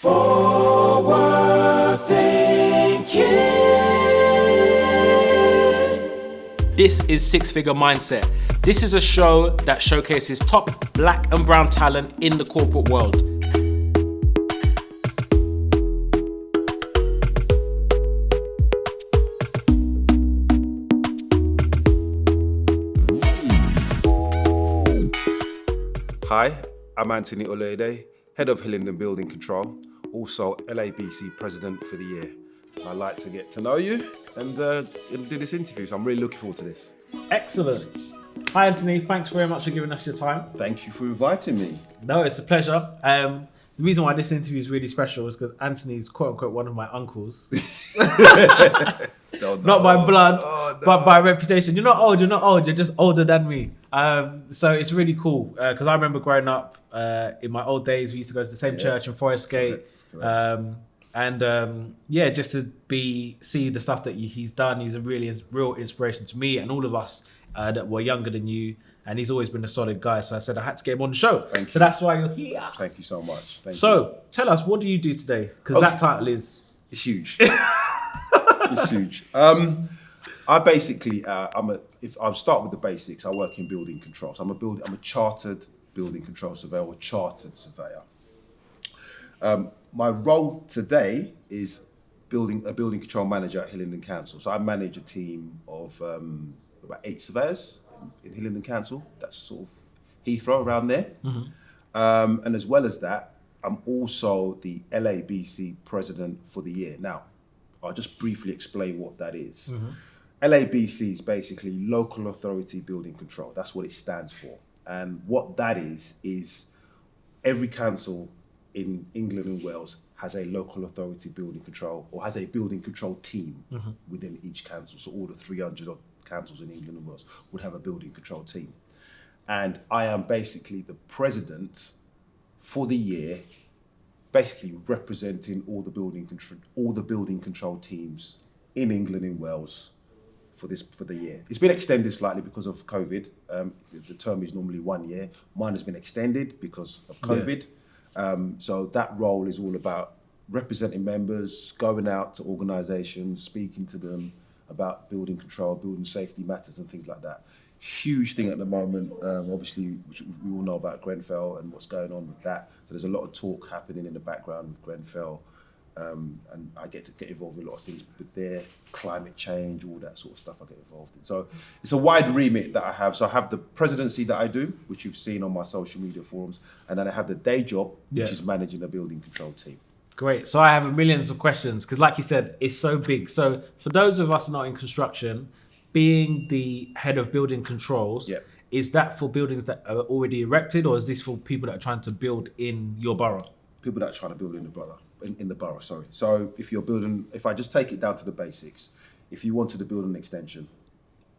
Forward thinking. This is Six Figure Mindset. This is a show that showcases top black and brown talent in the corporate world. Hi, I'm Anthony Oloyede, Head of Hillingdon Building Control, also LABC President for the year. I'd like to get to know you and do this interview, so I'm really looking forward to this. Excellent. Hi, Anthony. Thanks very much for giving us your time. Thank you for inviting me. No, it's a pleasure. The reason why this interview is really special is because Anthony's quote unquote one of my uncles. Not by blood, but by reputation. You're not old, you're just older than me. So it's really cool because I remember growing up in my old days, we used to go to the same church in Forest Gate. Correct. Just to see the stuff that he's done. He's a real inspiration to me and all of us that were younger than you. And he's always been a solid guy. So I said I had to get him on the show. Thank you. So that's why you're here. Thank you so much. Thank you. So tell us, what do you do today? Because that title is... It's huge. It's huge. I basically, I'll start with the basics. I work in building control. So I'm a chartered building control surveyor or chartered surveyor. My role today is a building control manager at Hillingdon Council. So I manage a team of about 8 surveyors in Hillingdon Council. That's sort of Heathrow around there. Mm-hmm. And as well as that, I'm also the LABC President for the year. Now, I'll just briefly explain what that is. Mm-hmm. LABC is basically Local Authority Building Control. That's what it stands for. And what that is every council in England and Wales has a local authority building control or has a building control team within each council. So all the 300 odd councils in England and Wales would have a building control team. And I am basically the president for the year, basically representing all the building control teams in England and Wales for the year. It's been extended slightly because of COVID. The term is normally 1 year. Mine has been extended because of COVID. Yeah. So that role is all about representing members, going out to organisations, speaking to them about building control, building safety matters and things like that. Huge thing at the moment, obviously, which we all know about Grenfell and what's going on with that. So there's a lot of talk happening in the background with Grenfell. And I get to get involved in a lot of things with their climate change, all that sort of stuff I get involved in. So it's a wide remit that I have. So I have the presidency that I do, which you've seen on my social media forums. And then I have the day job, which is managing a building control team. Great. So I have millions of questions because like you said, it's so big. So for those of us not in construction, being the head of building controls, is that for buildings that are already erected or is this for people that are trying to build in your borough? People that are trying to build in the borough. So if I just take it down to the basics, if you wanted to build an extension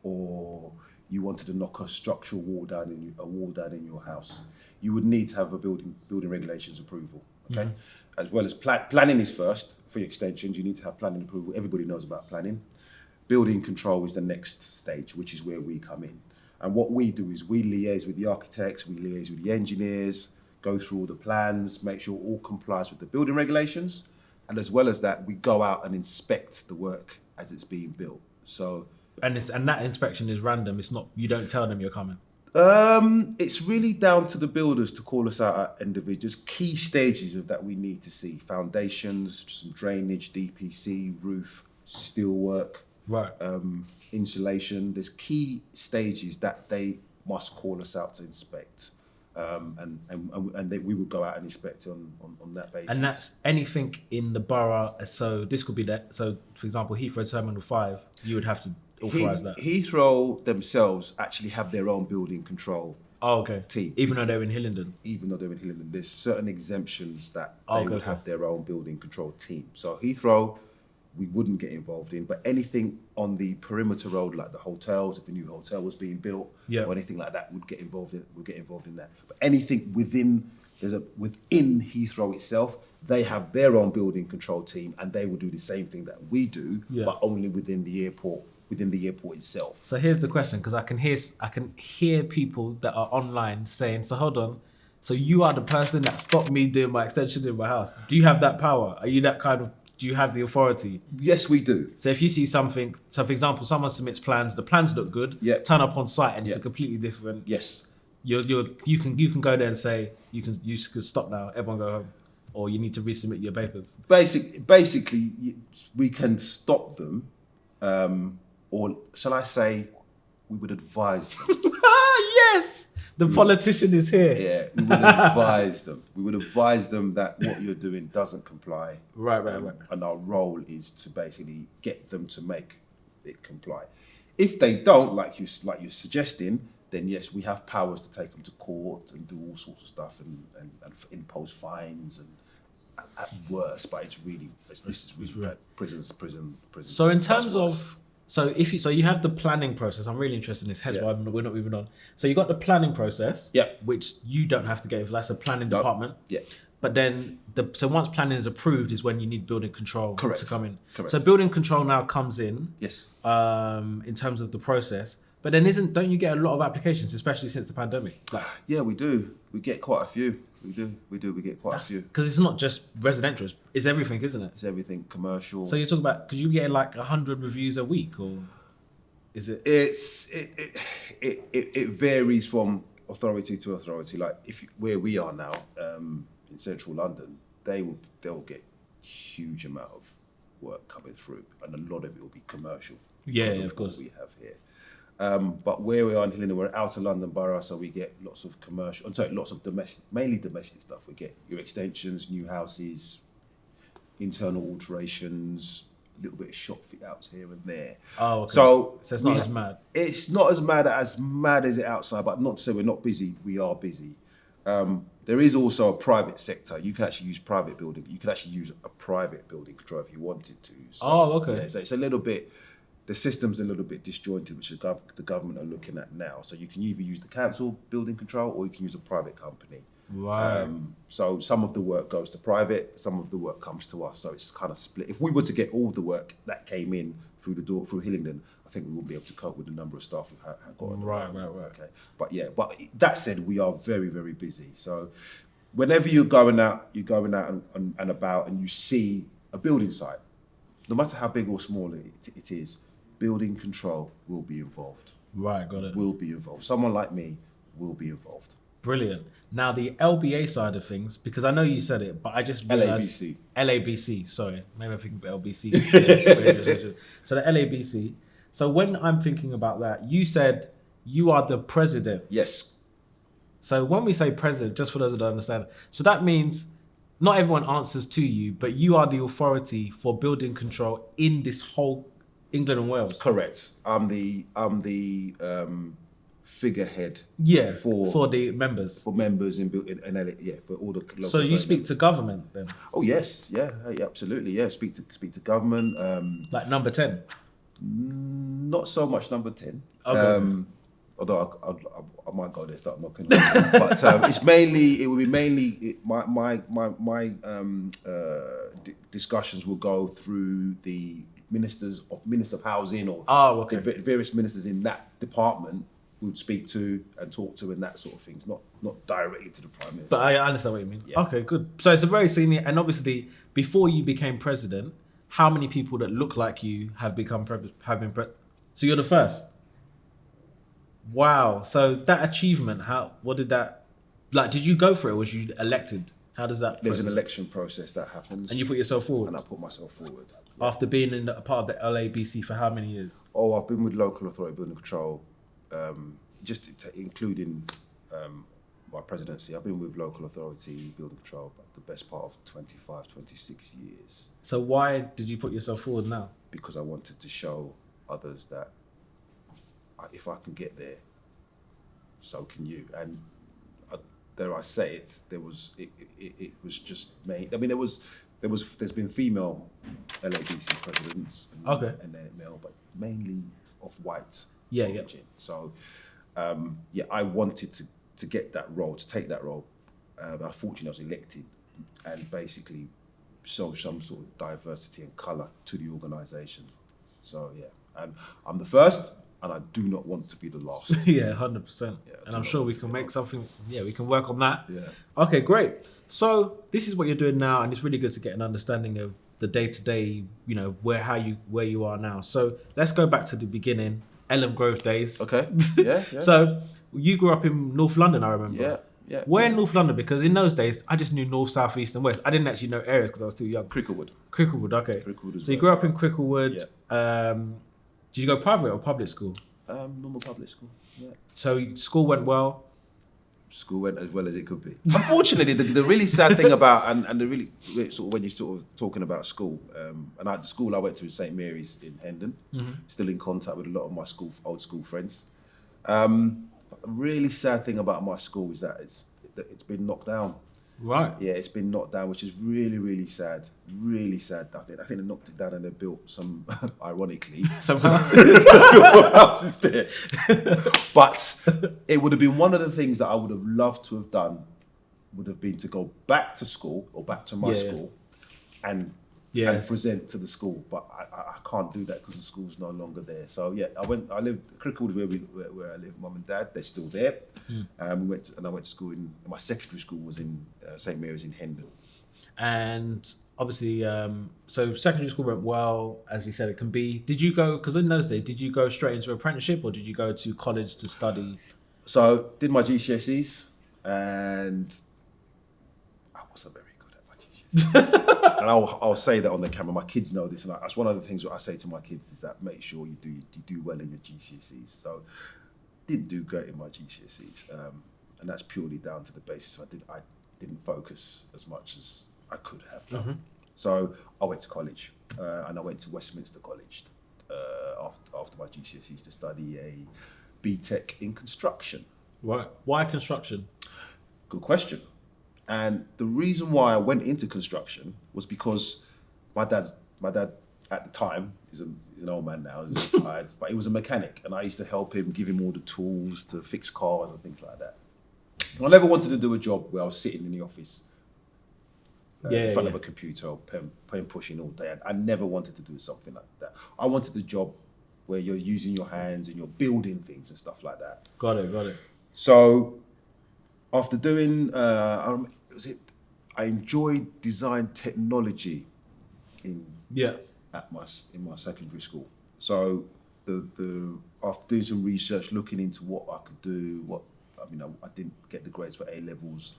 or you wanted to knock a structural wall down in your house, you would need to have a building regulations approval, okay? Mm-hmm. As well as planning is first for your extensions, you need to have planning approval. Everybody knows about planning. Building control is the next stage, which is where we come in. And what we do is we liaise with the architects, we liaise with the engineers, go through all the plans, make sure all complies with the building regulations. And as well as that, we go out and inspect the work as it's being built. So, and that inspection is random. It's not, you don't tell them you're coming. It's really down to the builders to call us out at individuals. Key stages of that we need to see: foundations, some drainage, DPC, roof, steelwork, right? Insulation. There's key stages that they must call us out to inspect. We would go out and inspect on that basis. And that's anything in the borough. So this could be that. So for example, Heathrow Terminal 5, you would have to authorise that. Heathrow themselves actually have their own building control team. Even though they're in Hillingdon? Even though they're in Hillingdon. There's certain exemptions that they would have their own building control team. So Heathrow, we wouldn't get involved in, but anything on the perimeter road, like the hotels, if a new hotel was being built or anything like that, would get involved in that. But anything within Heathrow itself, they have their own building control team and they will do the same thing that we do, but only within the airport itself. So here's the question, because I can hear people that are online saying, so hold on, So you are the person that stopped me doing my extension in my house. Do you have that power? Are you that kind of? Do you have the authority? Yes, we do. So if you see something, so for example, someone submits plans, the plans look good. Yep. Turn up on site and it's Yep. a completely different. Yes. You can go there and say you can stop now. Everyone go home, or you need to resubmit your papers. Basically, we can stop them, or shall I say, we would advise them. Yes, the politician is here. Yeah, we would advise them. We would advise them that what you're doing doesn't comply. Right. And our role is to basically get them to make it comply. If they don't, like you're suggesting, then yes, we have powers to take them to court and do all sorts of stuff and impose fines and at worst. But this is really bad. Prisons. So in that's terms worse. of so you have the planning process. I'm really interested in this. Hence Yeah. why we're not moving on. So you got the planning process. Yeah. Which you don't have to get. That's a planning department. Yeah. But then so once planning is approved is when you need building control Correct. to come in. Correct. So building control now comes in. Yes. In terms of the process. But then don't you get a lot of applications, especially since the pandemic? Yeah, we do. We get quite a few. We do. We get quite a few. Because it's not just residential; it's everything, isn't it? It's everything commercial. So you're talking about because you get like 100 reviews a week, or is it? It varies from authority to authority. Like where we are now in central London, they'll get huge amount of work coming through, and a lot of it will be commercial. Yeah, because of course. what we have here. But where we are in Hillingdon, we're outer London borough, so we get lots of commercial, lots of domestic, mainly domestic stuff. We get your extensions, new houses, internal alterations, a little bit of shop fit outs here and there. Oh, okay. So it's not as mad. It's not as mad as it outside, but not to say we're not busy. We are busy. There is also a private sector. You can actually use private building. You can actually use a private building control if you wanted to. So, okay. Yeah, so it's a little bit. The system's a little bit disjointed, which the government are looking at now. So you can either use the council building control or you can use a private company. Right. So some of the work goes to private, some of the work comes to us. So it's kind of split. If we were to get all the work that came in through the door, through Hillingdon, I think we wouldn't be able to cope with the number of staff we've got. Right. Okay. But that said, we are very, very busy. So whenever you're going out and about and you see a building site, no matter how big or small it is, building control will be involved. Right, got it. Will be involved. Someone like me will be involved. Brilliant. Now the LBA side of things, because I know you said it, but I just realized LABC. Sorry, maybe I'm thinking about LBC. So the LABC. So when I'm thinking about that, you said you are the president. Yes. So when we say president, just for those that don't understand, so that means not everyone answers to you, but you are the authority for building control in this whole England and Wales. Correct. I'm the figurehead. Yeah. For the members. For members in LA. Yeah. For all the local. So you speak to government then? Oh yes. Yeah. Absolutely. Yeah. Speak to government. Like number 10. Not so much number 10. Okay. Although I might go there and start knocking. But it will be mainly my discussions will go through the Minister of Housing or the various ministers in that department would speak to and talk to and that sort of things, not directly to the Prime Minister. But I understand what you mean. Yeah. Okay, good. So it's a very senior, and obviously before you became president, how many people that look like you have been So you're the first. Wow. So that achievement, what did that, like, did you go for it or was you elected? How does that There's process? an election process that happens. And you put yourself forward? And I put myself forward. After being in a part of the LABC for how many years? Oh, I've been with local authority building control, including my presidency. I've been with local authority building control the best part of 25, 26 years. So why did you put yourself forward now? Because I wanted to show others that if I can get there, so can you. And dare I say it, it was just made. I mean, there's been female LABC presidents and then male, but mainly of white origin. So I wanted to get that role, to take that role. Unfortunately, I was elected and basically show some sort of diversity and colour to the organisation. So yeah, and I'm the first. and I do not want to be the last. Yeah, 100%. Yeah, And I'm sure we can make something. Yeah, we can work on that. Yeah. Okay, great. So this is what you're doing now, and it's really good to get an understanding of the day-to-day. You know, where you are now. So let's go back to the beginning, Ellen Grove days. Okay. Yeah. Yeah. So you grew up in North London, I remember. yeah. Yeah. Where in North London? Because in those days, I just knew North, South, East, and West. I didn't actually know areas because I was too young. Cricklewood. Cricklewood, okay. Cricklewood as So you well. grew up in Cricklewood. Did you go private or public school? Normal public school. Yeah. So school went well. School went as well as it could be. Unfortunately, the really sad thing about and the really sort of when you're sort of talking about school, and the school I went to is St Mary's in Hendon. Still in contact with a lot of my old school friends. A really sad thing about my school is that it's been knocked down. Right. Yeah, it's been knocked down, which is really, really sad. Really sad. I think they knocked it down and they built some, ironically, Some built some houses there. But it would have been one of the things that I would have loved to have done. Would have been to go back to school or back to my school, and present to the school. But I can't do that because the school's no longer there. So yeah, I lived Cricklewood where I live. Mum and Dad, they're still there. I went to school my secondary school was in St Mary's in Hendon. And obviously, so secondary school went well, as you said it can be. Did you go, because in those days, did you go straight into apprenticeship or did you go to college to study? So did my GCSEs and I wasn't very good at my GCSEs. And I'll say that on the camera. My kids know this, and that's one of the things that I say to my kids is that make sure you do well in your GCSEs. So didn't do great in my GCSEs, and that's purely down to the basis I didn't focus as much as I could have done. So I went to college, and I went to Westminster College after my GCSEs to study a BTEC in construction. Right. Why construction? Good question. And the reason why I went into construction was because my dad at the time, he's an old man now, he's retired, but he was a mechanic, and I used to help him, give him all the tools to fix cars and things like that. I never wanted to do a job where I was sitting in the office in front of a computer or pen pushing all day. I never wanted to do something like that. I wanted a job where you're using your hands and you're building things and stuff like that. Got it. So after doing, I enjoyed design technology in my secondary school. So after doing some research, looking into what I could do, I didn't get the grades for A levels.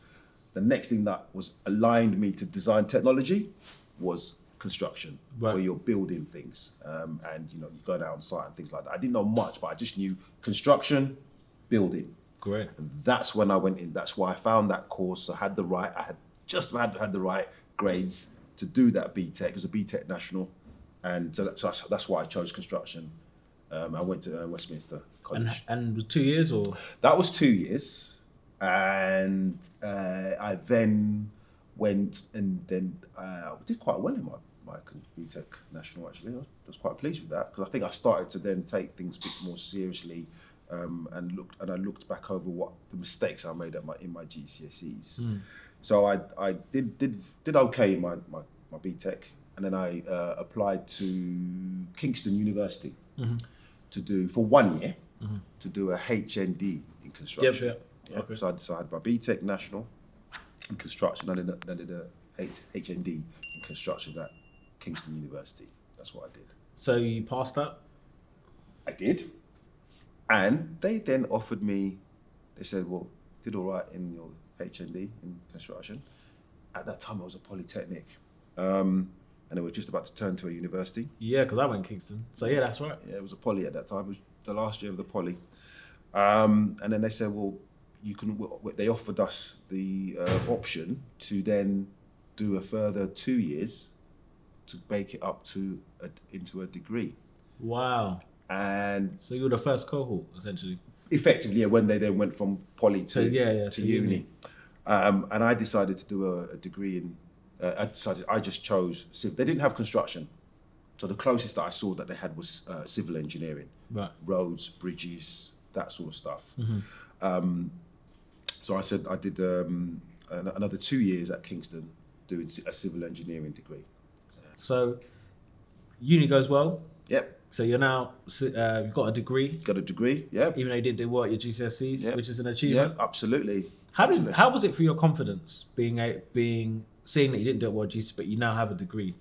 The next thing that was aligned me to design technology was construction, where you're building things, and you go down site and things like that. I didn't know much, but I just knew construction, building. Great. And that's when I went in. That's why I found that course. I had the right grades to do that BTEC. It was a BTEC national, and so that's why I chose construction. I went to Westminster College. And 2 years or? That was 2 years. And I then went and then I did quite well in my BTEC national, actually. I was quite pleased with that because I think I started to then take things a bit more seriously, and I looked back over what the mistakes I made in my GCSEs. So I did okay in my BTEC, and then I applied to Kingston University to do for 1 year to do a HND in construction. Yeah. Okay. So I decided my BTEC national in construction. I did a HND in construction at Kingston University. That's what I did. So you passed that? I did. And they then offered me, they said, well, did all right in your HND in construction. At that time, I was a polytechnic. And it was just about to turn to a university. Yeah, because I went Kingston. So yeah, that's right. Yeah, it was a poly at that time. It was the last year of the poly. And then they said, well, they offered us the option to then do a further 2 years to make it up into a degree. Wow. And so you were the first cohort, essentially. Effectively, yeah, when they then went from poly to uni. And I decided to do a degree in. I just chose civil. They didn't have construction, so the closest that I saw that they had was civil engineering, right? Roads, bridges, that sort of stuff. So I said I did another 2 years at Kingston doing a civil engineering degree. So uni goes well. Yep. So you're now you've got a degree, Got a degree, yeah. even though you didn't do well at your GCSEs, Yeah. which is an Yeah, achievement. absolutely. How was it for your confidence seeing that you didn't do it well at GCSEs, but you now have a degree?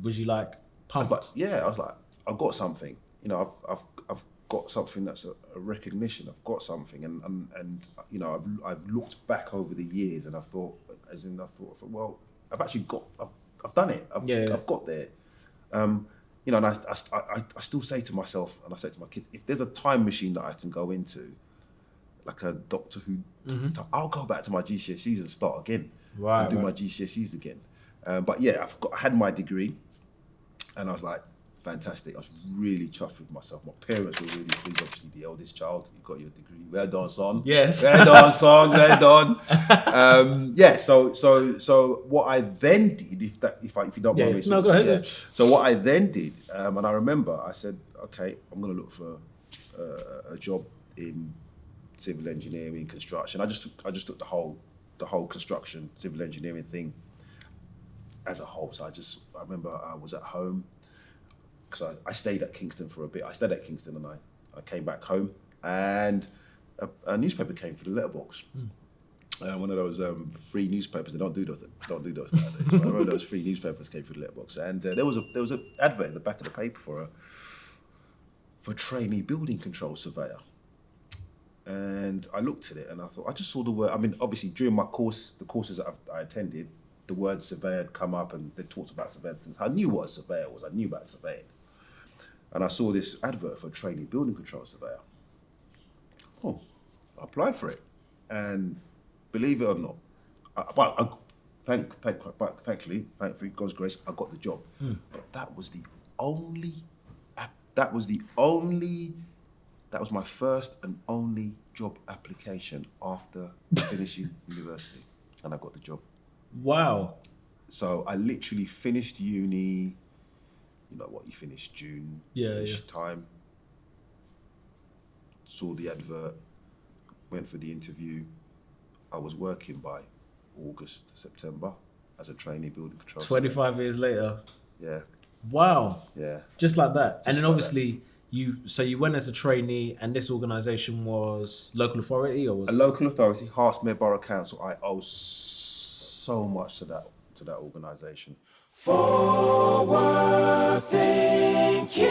Was you like pumped? I was like, I've got something. You know, I've got something that's a recognition. I've got something, and you know, I've looked back over the years, and I thought, well, I've actually got, I've done it. I've got there. You know, and I still say to myself, and I say to my kids, if there's a time machine that I can go into, like a Doctor Who, I'll go back to my GCSEs and start again, and do my GCSEs again. But yeah, I had my degree, and I was like, fantastic. I was really chuffed with myself. My parents were really pleased. Obviously, the eldest child, you got your degree. Well done, son. Yes. Well done, son. Well done. Yeah. So what I then did, if you don't mind me, no, go ahead. yeah. So what I then did, and I remember, I said, okay, I'm going to look for a job in civil engineering, construction. I just took the whole construction, civil engineering thing as a whole. So I remember I was at home, because I stayed at Kingston for a bit. I stayed at Kingston and I came back home, and a newspaper came through the letterbox. One of those free newspapers. They don't do those nowadays. But I remember those free newspapers came through the letterbox, and there was an advert in the back of the paper for a trainee building control surveyor. And I looked at it and I thought, I just saw the word. I mean, obviously during my course, the courses that I attended, the word surveyor had come up and they talked about surveyors. I knew what a surveyor was. I knew about surveying. And I saw this advert for a trainee building control surveyor. Oh, I applied for it. And believe it or not, thankfully, God's grace, I got the job. But that was my first and only job application after finishing university. And I got the job. Wow. So I literally finished uni, you know what, you finish June-ish time, saw the advert, went for the interview. I was working by August, September as a trainee building control. 25 years later. Yeah. Wow. Yeah. Just like that. And then like obviously you went as a trainee, and this organisation was local authority, or was a local authority, Hertsmere Borough Council. I owe so much to that organisation. Forward thinking.